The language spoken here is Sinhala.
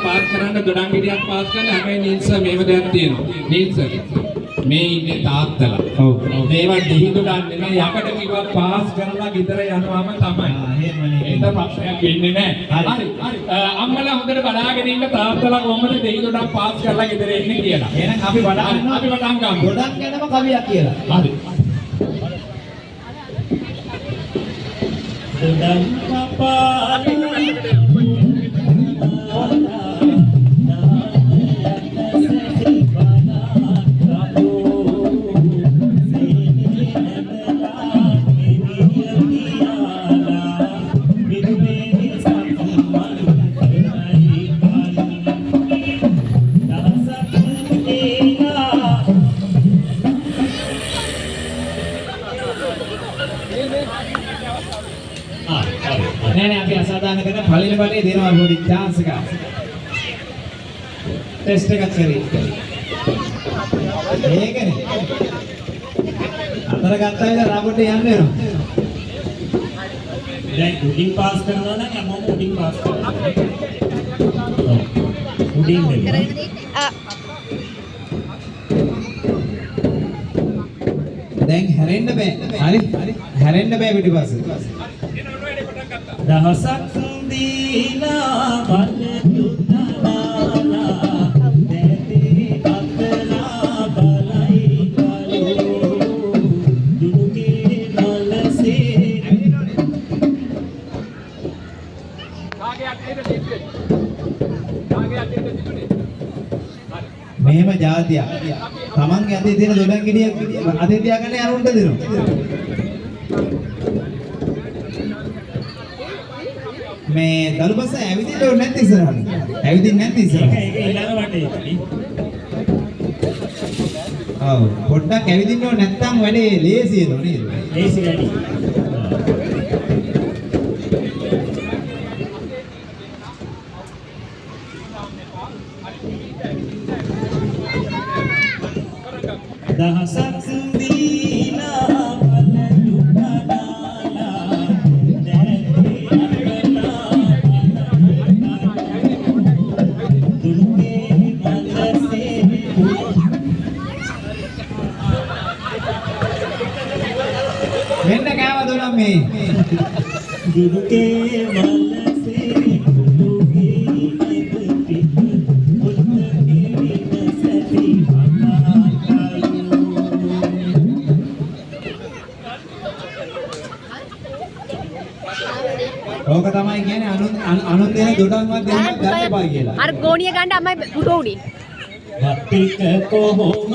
පාස් කරන්න දොඩම් ගෙඩියක් පාස් කරන්න හැබැයි නීල්ස් මේව දෙයක් තියෙනවා. නීල්ස් මේ ඉන්නේ තාත්තලා. ඔව්. මේවා දෙහි දොඩම් නෙමෙයි යකට කිව්වා පාස් කරලා ගෙදර යනවාම තමයි. එහෙමනේ. ඒක ප්‍රශ්නයක් වෙන්නේ නැහැ. හරි. අම්මලා හොඳට බලාගෙන ඉන්න තාත්තලා කොහොමද දෙහි දොඩම් පාස් කරලා ගෙදර එන්නේ කියලා. එහෙනම් අපි පටන් ගමු. දොඩම් ගැනම කවියක් කියලා. හරි. දොඩම් කපාලා नहीं अभी असाधारण करना फलीने वाले देना और चांस का टेस्ट का करी ठीक है अंदर करता है राबोट यहाँ ले रहा उडिंग पास करना ना क्या मोम उडिंग पास करना उडिंग ले देंग हरेंड बे हरेंड बे बिटी पास දහසක් දීලා බලුණාලා නැති අතලා බලයි කලෝ දුකේ මලසේ මෙහෙම જાතිය තමන්ගේ අතේ තියෙන දොඩම් ගෙඩියක් අතේ තියාගෙන යනුන්ට දෙනවා මේ දලුබස ඇවිදින්න ඕනේ නැති ඉස්සරහට. ඇවිදින්න නැති ඉස්සරහට. ඒක ඊළඟ වටේ. ඔව් පොඩ්ඩක් ඇවිදින්න ඕනේ නැත්තම් වැඩේ ලේසියද නේද? ලේසි වැඩි. දහසක් දීලා වෙන්න කෑව දොඩම් මේ දුරුකේ මලසේ දුරුකේ ඉදිපි උත්තේ විනසති ඕක තමයි කියන්නේ අනුන් දෙන දොඩම්වත් දෙන්න ගන්න එපා කියලා. අර ගෝණිය ගන්න අම්මයි පුටෝ උඩින්. වත්තික කොහොමද